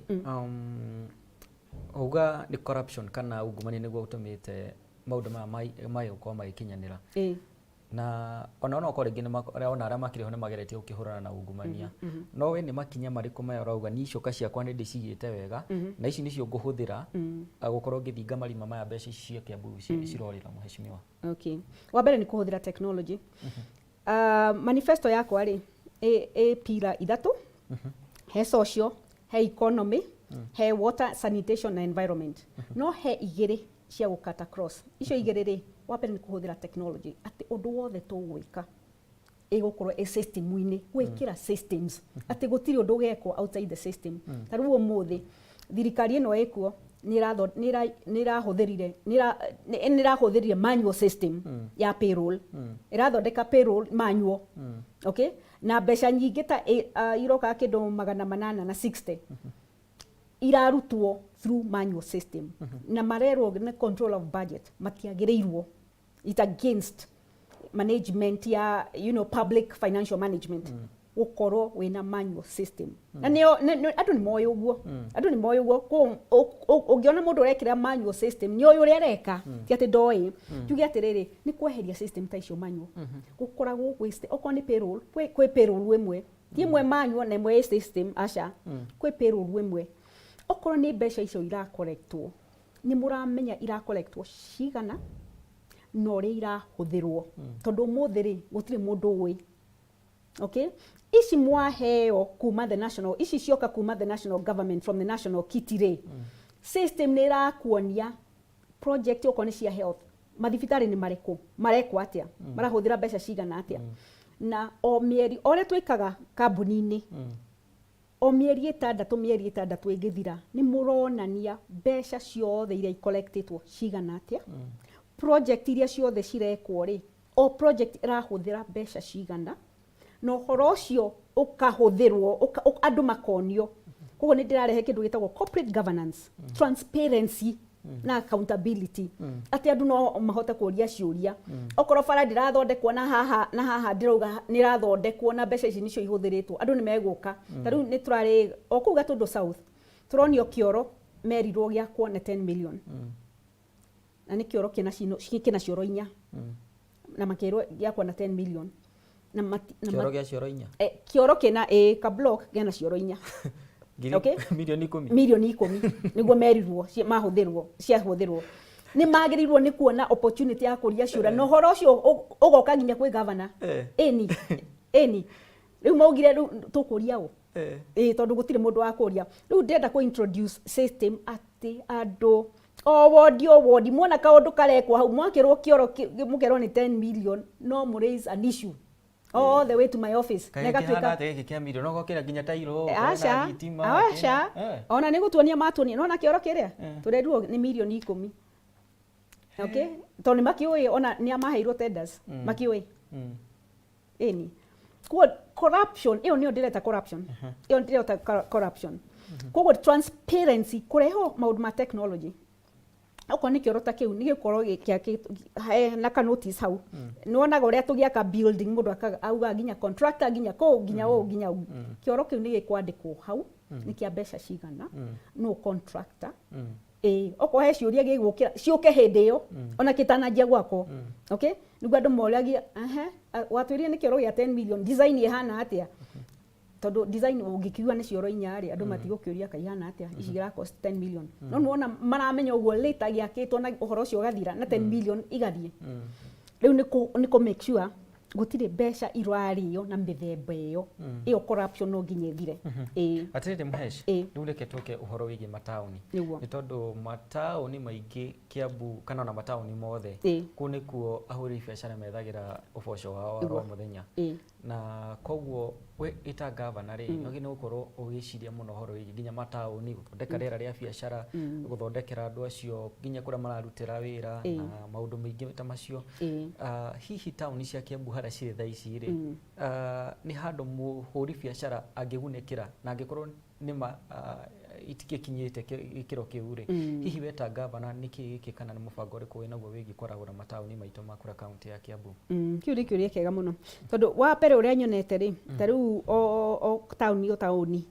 Speaker 2: uga ni corruption kana ungumania nĩguo ũtũmĩte maũndũ maya gũkorwo magĩkinyanĩra na ona ũkorwo rĩngĩ ona arĩa makĩrĩho nĩ mageretie gũkĩhũrana na ungumania no we nĩ makinya marĩkũ maya ũrauga ni icoka ciakwa nĩ ndĩcigĩte wega na ici nĩcio ngũhũthĩra gũkorwo ngĩthinga marima maya mbeca ici cia Kiambu cirorĩra mheshimiwa
Speaker 1: okay wa mbere nĩ kũhũthĩra technology manifesto yakwa rĩ pila ithatũ he social he economy he water sanitation na environment no he igĩrĩ cia gũkata cross icio igĩrĩ rĩ wa mbere nĩ kũhũthĩra technology atĩ ũndũ wothe tũgwĩka ĩgũkorwo system-inĩ gwĩkĩra systems atĩ gũtirĩ ũndũ ũgekwo outside the system ta rĩu ũmũthĩ thirikari ĩno ĩkuo nĩrahũthĩrire manual system ya payroll ĩrathondeka payroll manual okay na mbeca nyingĩ ta iroka kĩndũ 860 irarutwo through manual system na marerwo nĩ control of budget matiagĩrĩirwo it against management ya public financial management gũkorwo wĩna manual system na andũ nĩ moĩ ũguo ũngĩona mũndũ ũrekĩra manual system nĩ ũyũ ũrĩa areka ti atĩ ndoĩ tuge atĩrĩrĩ nĩ kweheria system ta icio manual gũkoragwo okorwo nĩ payroll kwĩ payroll ĩmwe ti ĩmwe manual na ĩmwe system aca kwĩ payroll ĩmwe okorwo nĩ mbeca icio irakorektwo nĩ mũramenya irakorektwo cigana na ũrĩa irahũthĩrwo tondũ ũmũthĩ rĩ gũtirĩ mũndũ ũĩ okay ici mwaheo kuma the national ici cioka kuma the national government from the national kitire system nĩ irakuonia project okorwo nĩ cia health mathibitarĩ nĩ marĩkũ marekwo atĩa marahũthĩra mbeca cigana atĩa na o mĩeri ũrĩa twĩkaga kambuni-inĩ o mĩeri ĩtandatũ ĩngĩthira nĩ mũronania mbeca ciothe iria icollectĩtwo cigana atĩa project iria ciothe cirekwo rĩ o project ĩrahũthĩra mbeca cigana no ũhoro ũcio ũkahũthĩrwo andũ makonio koguo nĩ ndĩrarehe kĩndũ gĩtagwo corporate governance transparency na accountability atĩ andũ no mahote kũria ciũria okorwo bara ndĩrathondekwo na haha ndĩrauga nĩ irathondekwo na mbeca ici nĩcio ihũthĩrĩtwo andũ nĩ megũka ta rĩu nĩ tũrarĩ o kũu Gatũndũ South tũronio kĩoro merirwo gĩakwo na 10 million na nĩ kĩoro kĩna cioro 4 na makĩrwo gĩakwo na 10 million
Speaker 2: kioro gĩa cioro 4
Speaker 1: kioro kĩna ka block gĩana cioro 4 okay
Speaker 2: milioni
Speaker 1: 10 nĩguo merirwo ciahũthĩrwo nĩ magĩrĩirwo nĩ kuona opportunity ya kũria ciũra no horo ũcio ũgoka nginya kwĩ governor ĩni rĩu maugire tũkũria tondu gutire mundu wa kuria riu ndenda ku introduce system ati andu o wodi mwona kaundu karekwo hau mwakirwo kioro mukerwo ni 10 million no mu raise an issue all the way to my office
Speaker 2: nega twika giki kia million no gokira ginya tairo na gitima
Speaker 1: ona ni gutuonia matuonia no na kioro kiria turenduo ni million 10 okay tondu makiui ona ni amaheirwo tenders makiui eni corruption iyo niyo ndireta corruption iyo ndireta corruption koguo transparency kureho maundu ma technology oko ni kiorota kiu ni gikorwo na ka notice hau nuonaga uria tugiaka building mundu auga ginya contractor ginya ginya kioro kiu ni gikwandikwo hau ni kia mbeca cigana no contractor oko he ciuria gigukira ciuke hindi iyo ona kitanajia gwako okay niguo andu moragia watwirie ni kioro gia 10 million design ihana atia tondu design ungikiuga ni cioro inya ri andu matigukioria kaihana atia igira cost 10 million no nuona maramenya uguo later giakitwo na uhoro ucio gathira na 10 million igathie riu niko make sure gutire mbeca irario na mithemba iyo corruption no nginye thire
Speaker 2: atirite muhesh riu reke tuke uhoro wigi matauni ni tondu matauni maingi Kiambu kana na matauni mothe kunikuo ahuri biacara methagira uboco wao wa muthenya na koguo we ita governor ri no gine gukorwo ugiciria muno horo wigi ginya matauni guthondeka rera ria biacara guthondekera andu acio ginya kuria mararutira wira na maundu maingi ta macio hihi tauni cia Kiambu hara ciri tha ici ri ni handu muhuri biacara angigunikira na angikorwo nima itikikinyite gikiro kiu ri hihi weta governor niki giki kana ni mubango ri kuwe naguo wigi koragura matauni maito makura county ya Kiambu kiu ri kiuria kega muno tondu wa pere uria nyonete ri tariu o tauni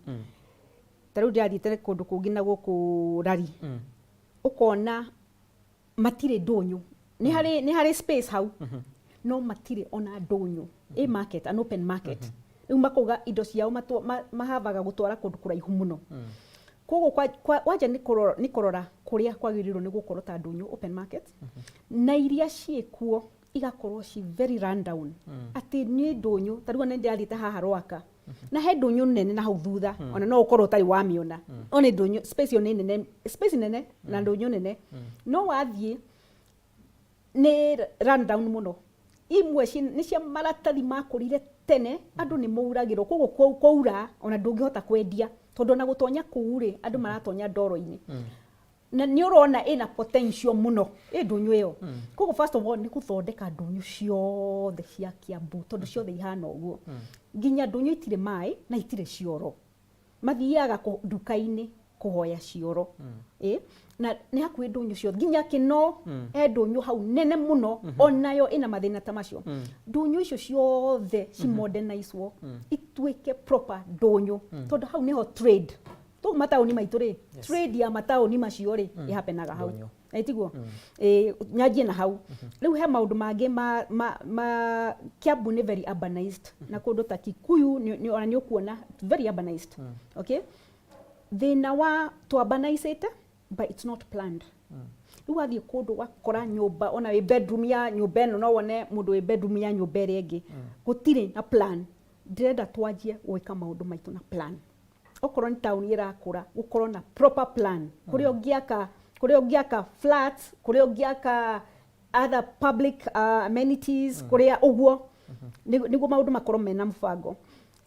Speaker 2: tariu ndiathite kundu kungi na guku rari ukona matire ndunyu ni hari space hau no matire ona ndunyu market an open market riu makuga indo ciao mahavaga gutwara kundu kuraihu muno koguo wanja ni korora kuria kwagirirwo ni gukorwo ta ndunyu open market na iria ciekuo igakorwo ci very run down ati ni ndunyu tariu ne ndiathite haha Rwaka na he ndunyu nene na hau thutha ona no ukorwo tari wa miona ona ndunyu space nene na ndunyu nene no wathie ni run down muno imwe ni cia maratathi makurire tene andu ni mouragirwo koguo kwaura ona ndungihota kwendia tondu na gutonya kuure andu maratonya ndoro-ini na ni urona ina potential muno ndunyu iyo koguo first of all ni kuthondeka ndunyu ciothe cia Kiambu tondu ciothe ihana uguo ginya ndunyu itire mai na itire cioro mathiaga nduka-ini kuhoya cioro na ni hakuhi ndunyu ciothe ginya kino ndunyu hau nene muno onayo ina mathina ta macio ndunyu icio ciothe ci modernizewo ituike proper ndunyu tondu hau niho trade tu matauni maitu ri trade ya matauni macio ri ihapenaga hau etiguo nyajie na hau riu he maundu mangi ma Kiambu ni very urbanized na kundu ta Kikuyu ni ukuona very urbanized okay thina wa to urbanize it but it's not planned riu athie kundu wakora nyumba ona we bedroom ya nyumba eno no wone mundu we bedroom ya nyumba iri ingi gutire na plan ndirenda twanjie gwika maundu maitu na plan okorwo ni town irakura gukorwo na proper plan kuria ungiaka flats kuria ungiaka other public amenities kuria uguo niguo maundu makorwo mena mbango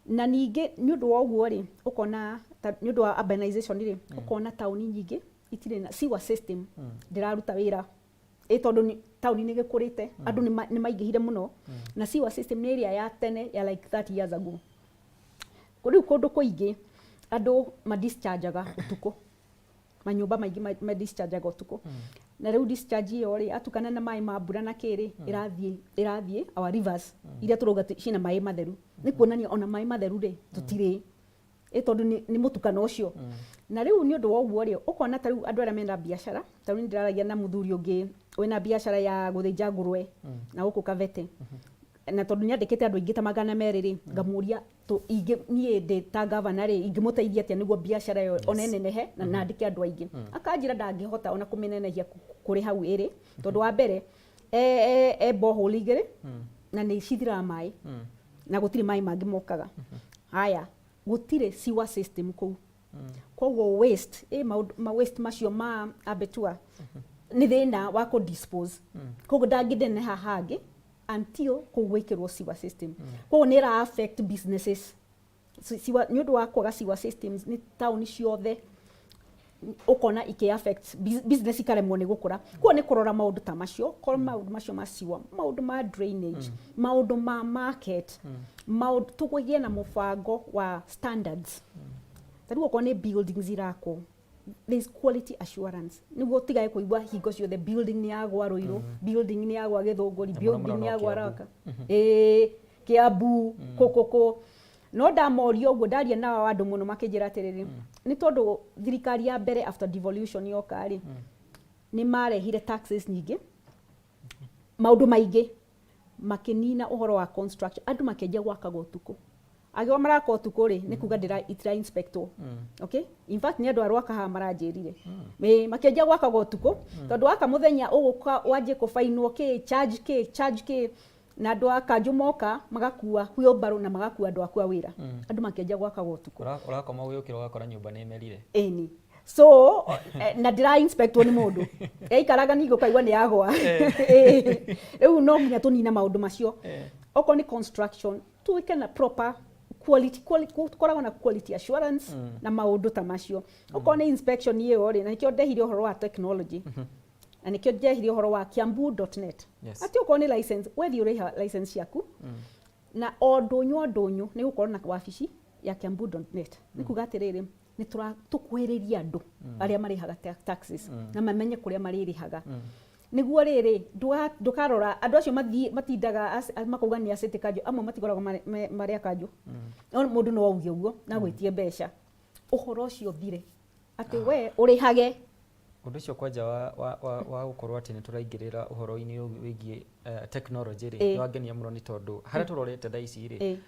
Speaker 2: na ningi ni undu wa uguo ri ukona ni undu wa urbanization ri ukona town nyingi itire na sewer system ndiraruta wira tondu town ni gikurite andu ni maingihire muno na sewer system ni area ya tene ya like 30 years ago kuri kundu kuingi andu madischargeaga utuku manyumba maingi madischargeaga utuku na riu discharge iyo ri atukana na mai ma mbura na kiri irathie our rivers iria turoga cina mai matheru ni kuonania ona mai matheru ri tutire tondu ni mutukano ucio na riu ni undu wa uguo ri ukona tariu andu aria mena biashara tariu ndiraragia na muthuri ungi wina biashara ya guthinja ngurwe na guku Kavete na tondu nyandikite andu ingi ta magana meriri ngamuria to ingi nie de ta governor ingimuteithia atia niguo biashara yo onenenehe na nandike andu aingi akanjira ndangihota ona kuminenehia kuri hau iri tondu wa mbere borehole igiri na ni cithira mai na gutiri mai mangi mokaga haya
Speaker 1: gutire sewer system kou koguo waste ma waste macio ma abetua ni thina wa ku dispose koguo ndangĩneneha hangĩ until kugwikirwo sewer system koguo ni ra affect businesses ni undu wa kwaga sewer systems ni town ciothe ukona iki affect business ikaremwo ni gukura koguo ni kurora maundu ta macio maundu macio ma sewer maundu ma drainage maundu ma market maundu tukugie na mubango wa standards tariwo kwa ni buildings irakwo there's quality assurance niguo tigae kuigwa hingo ciothe building ni yagwa Ruiru building ni yagwa Githunguri building ni yagwa Raka Kiambu kokoko no ndamorio uguo ndaria na andu muno makinjira atiriri ni tondu thirikari ya mbere after devolution yoka ri ni marehire taxes nyingi maundu maingi makinina uhoro wa construction andu makenja gwakagwo utuku agwa maraka utuku ri ni kuga ndira itira inspector okay in fact ni andu arwaka ha maranjirire makenja gwakagwo utuku tondu aka muthenya uguka waje kufainwo charge ki na andu akanju moka magakua wheelbarrow na magakua andu akua wira andu makenja gwakagwo utuku
Speaker 2: urakoma guyukira ugakora nyumba ni merire
Speaker 1: eni so na ndira inspector ni mundu ikaraga ningo kaigwa ni yagwa riu no nginya tunina maundu macio oko ni construction tuike na proper quality koragwo na quality assurance na maundu ta macio oko ni inspection iyo ri na nikio ndehire uhoro wa technology na nikio ndehire uhoro wa kiambu.net ati oko ni license wethi uriha license yaku na ondunyu ni gukorwo na wabici ya kiambu.net ni kuga atiriri ni tukwiriria andu aria marihaga taxes na mamenye kuria maririhaga niguo riri ndukarora andu acio matindaga makauga ni asete kanjo amwe matikoragwo maria kanjo no mundu no auge uguo na gwitie mbeca uhoro ucio thire ati we urihage
Speaker 2: undu ucio kwanja wa gukorwo ati ni turaingirira uhoro-ini wigie technology ri wangenia muno ni tondu haria turorete thaa ici ri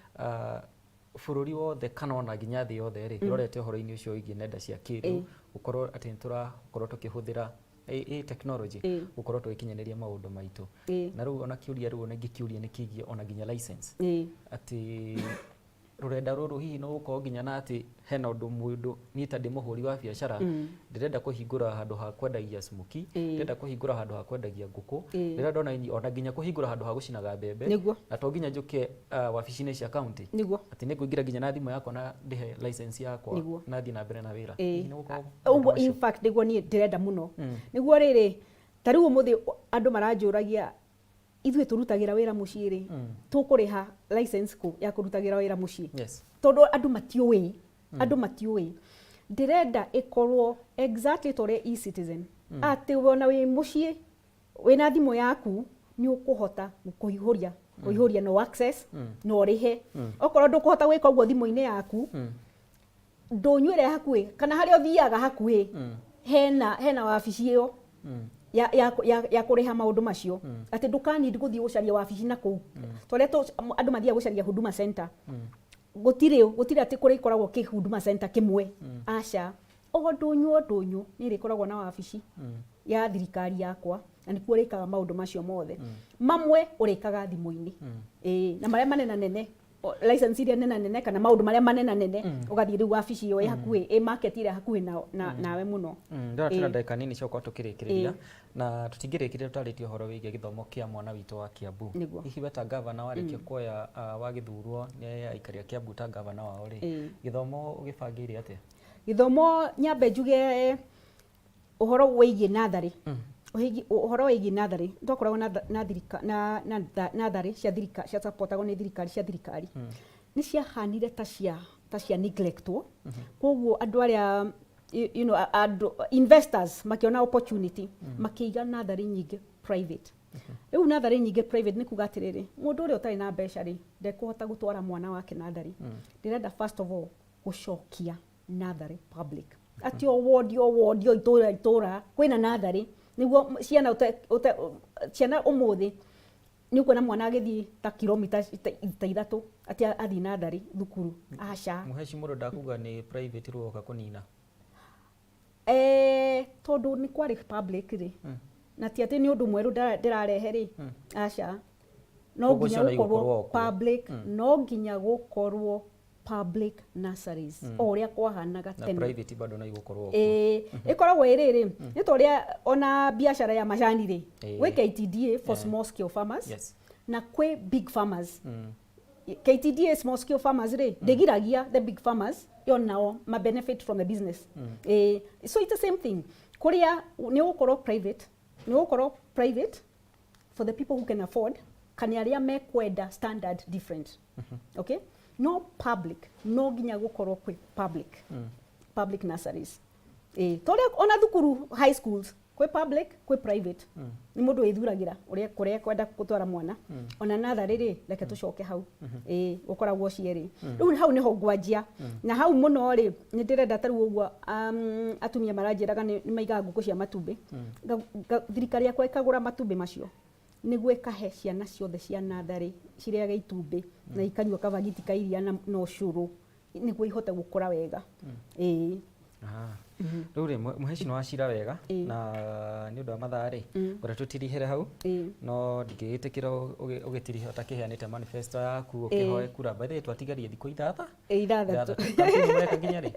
Speaker 2: bururi wothe kana ona nginya thi yothe ri turorete uhoro-ini ucio wigie nenda cia kiriu ukorwo ati ni turakorwo tukihuthira technology gukorwo twikinyanĩria maundu maitu na riu ona kiuria riu ngikiuria ni kigie ona nginya license ati rurenda ruru hihi no gukorwo nginya na ati hena undu mundu ni ta ndi muhuri wa biashara ndirenda kuhingura handu ha kwendagia smoki ndirenda kuhingura handu ha kwendagia nguku ndirenda ona nginya kuhingura handu ha gucinaga mbembe na to nginya njuke wabici-ini cia county ati ni kuingira nginya na thimu yakwa na ndihe license yakwa na thi na mbere na wira
Speaker 1: uguo in fact niguo ni ndirenda muno niguo riri tariu muthi andu maranjuragia ithuĩ turutagira wira mucii ri tukuriha license ku ya kurutagira wira mucii tondu andu matiui ndirenda ikorwo exactly tore e-citizen ati wona wi mucii wina thimu yaku ni ukuhota kuihuria no access no rihe okorwo ndukuhota gwika uguo thimu-ini yaku ndũnyuire hakuhi kana haria uthiaga hakuhi hena wabici iyo ya kuriha maundu macio ati ndukani guthii gucaria wabici na kuu tore to andu mathia gucaria huduma center gutire ati kuri ikoragwo ki huduma center kimwe aca o ndunyu ni rikoragwo na wabici ya thirikari yakwa na ni kurikaga maundu macio mothe mamwe urikaga thimu-ini na maria manena nene license iria nene kana maundu maria manena nene ugathii riu wabici iyo hakuhi market iria hakuhi nawe muno
Speaker 2: ndira tuna ndeka nini cio kwa tukirikiriria na tutingirikirira tutaritie uhoro wigie githomo kia mwana witu wa Kiambu hihi weta governor warikia kuoya wa githurwo ni aikaria Kiambu ta governor wao ri githomo ugibangire atia
Speaker 1: githomo nyambe njuge uhoro wigie nathari uhoro wigie nathari ndokoragwo na nathari cia thirikari cia supportagwo ni thirikari cia thirikari ni cia hanire ta cia neglectwo koguo andu aria you know investors makiona opportunity makiiga nathari nyingi private riu nathari nyingi private ni kuga atiriri mundu uria utari na mbeca ri ndekuhota gutwara mwana wake nathari ndirenda first of all gucokia nathari public ati owodio itura kwina nathari niguo ciana umuthi ni kuona mwana agithii ta kilomita 3 ati athi nathari thukuru aca
Speaker 2: muheci mundu ndakuga ni private ruoka kunina
Speaker 1: tondu ni kwari public ri na ti ati ni undu mweru ndirarehe ri aca no nginya gukorwo public no nginya gukorwo public nurseries oria kwahanaga
Speaker 2: tene na private bado na igũkorwo
Speaker 1: ikoragwo iriri ni toria ona biashara ya majani ri we KTDA for small scale farmers na kwe big farmers KTDA small scale farmers ri ndegiragia the big farmers yo nao ma benefit from the business so it's the same thing kuria ni gũkorwo private for the people who can afford kana aria mekwenda standard different okay no public no ginya gukorwo kwi public nurseries tore ona thukuru high schools kwi public kwi private ni mundu withuragira uria kuria kwenda gutwara mwana ona natharĩ rĩ reke tucoke hau ukoragwo cieri riu hau niho ngwanjia na hau muno rĩ ni ndirenda taru uguo atumia maranjiraga ni maigaga nguku cia matumbi thirikari yakwa ikagura matumbi macio niguo ikahe ciana ciothe cia natharĩ ciriaga itumbi na ikanyua kavagiti ka iria na cũrũ niguo ihote gukura wega
Speaker 2: riu ri muheci no acira wega na ni undu wa mathaa ri ngore tutirihere hau no ndingigitikira ugitirihe utakiheanite manifesto yaku ukihoe kura by the way twatigarie thikũ ithathatũ kampeni mureka nginya ri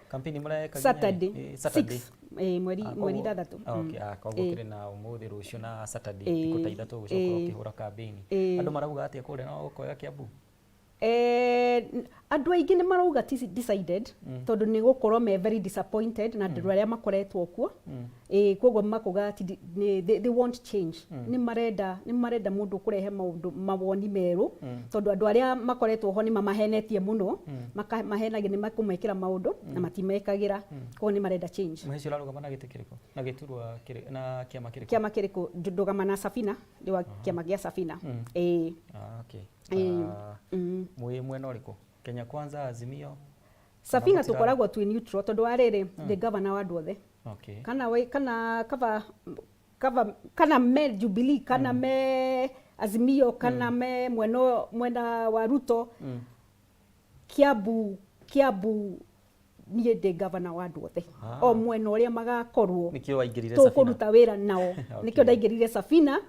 Speaker 2: kampeni mureka
Speaker 1: Saturday mweri ithathatũ
Speaker 2: okay koguo kiri na umuthi rucio na Saturday thikũ ta ithatũ gucoka ukihura kampeni andu marauga atia kure no ukoya Kiambu andu aingi ni marauga decided tondu ni gukorwo me very disappointed na andu aria makoretwo kuo koguo makuga they want change ni marenda mundu kurehe mawoni meru tondu andu aria makoretwo ho ni mamahenetie muno makahenage ni makumekira maundu na matimekagira koguo ni marenda change muheci uraruga na giti kiriko na giturwa na kiama
Speaker 1: kiriko ndugama na Safina ndiwa kiama gia Safina
Speaker 2: okay mwena uriku Kenya Kwanza Azimio
Speaker 1: Safina tukoragwo twi neutral tondu ariri the governor wa andu othe
Speaker 2: okay
Speaker 1: kana me Jubilee kana me Azimio kana me mwena wa Ruto Kiambu nie de governor wa andu othe o mwena uria magakorwo
Speaker 2: nikio waingirire Safina
Speaker 1: tukuruta wira nao nikio ndaingirire Safina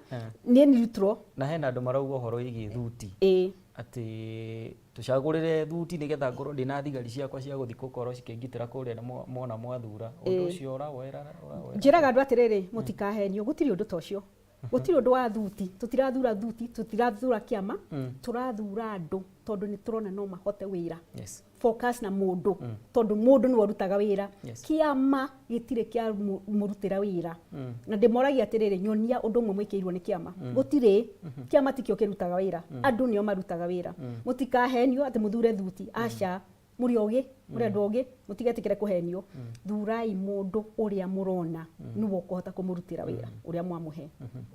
Speaker 1: ni neutral
Speaker 2: na hena andu marauga horo igi thuti ati tucagurire thuti nigetha ngorwo ndina thigari ciakwa cia guthi gukorwo cikingitira kuria mona mwathura undu ucio urawera
Speaker 1: njiraga andu atiriri mutikahenio gutiri undu ta ucio gutiri undu wa thuti tutirathura kiama turathura andu tondu ni turona no mahote wira focus na mundu tondu mundu ni warutaga wira kiama gitire kia murutira wira na ndimoragia atiriri nyonia undu umwe mwikirwo ni kiama gutire kiama tikio kirutaga wira andu nio marutaga wira mutikahenio ati muthure thuti aca muri ogi muri andu ogi mutigetikire kuhenio thurai mundu uria murona niwo kuhota kumurutira wira uria mwamuhe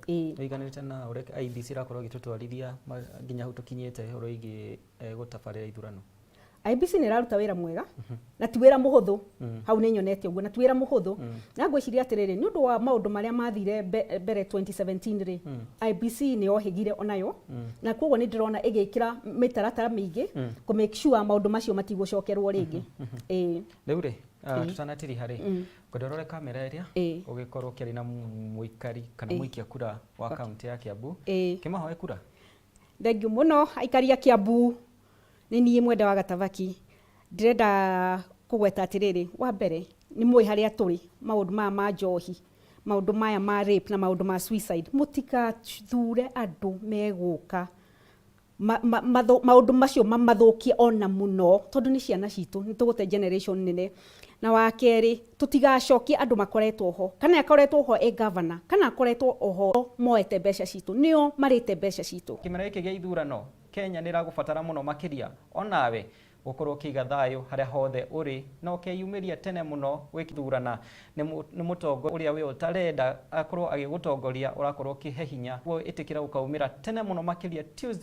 Speaker 2: iganirite na ureke IBC rakorwo gitutwarithia nginya hu tukinyite horo igi gutabarira ithurano
Speaker 1: IBC ni raruta wira mwega na ti wira muhuthu hau ni nyonete uguo na ti wira muhuthu na ngwiciria atiriri ni undu wa maundu maria mathire mbere 2017 ri IBC ni ohigire onayo na koguo ni ndirona igikira mitaratara mingi ku make sure maundu macio matigũcokerwo ringi
Speaker 2: riu ri tutanatiri hari kodorore kamera iria ugikorwo kiri na muikari kana muikia kura wa county ya Kiambu kimahoe kura
Speaker 1: thengiũ muno aikari a Kiambu ni niĩ Mwende wa Gatabaki ndirenda kugweta atiriri wa mbere ni mwi haria turi maundu ma njohi maundu maya ma rape na maundu ma suicide mutika thure andu meguka maundu macio mamathukie ona muno tondu ni ciana citu ni tugute generation nene na wa keri tutigacokie andu makoretwo ho kana akoretwo ho governor kana akoretwo ho moete mbeca citu nio marite mbeca citu
Speaker 2: kimera giki gia ithurano Kenya ni ragubatara muno makiria onawe gukorwo kiga thayo haria hothe uri no keyumiria tene muno wikithurana ni mutongo uria we utarenda akorwo agigutongoria urakorwo kihe hinya wo itikira ukaumira tene muno makiria Tuesday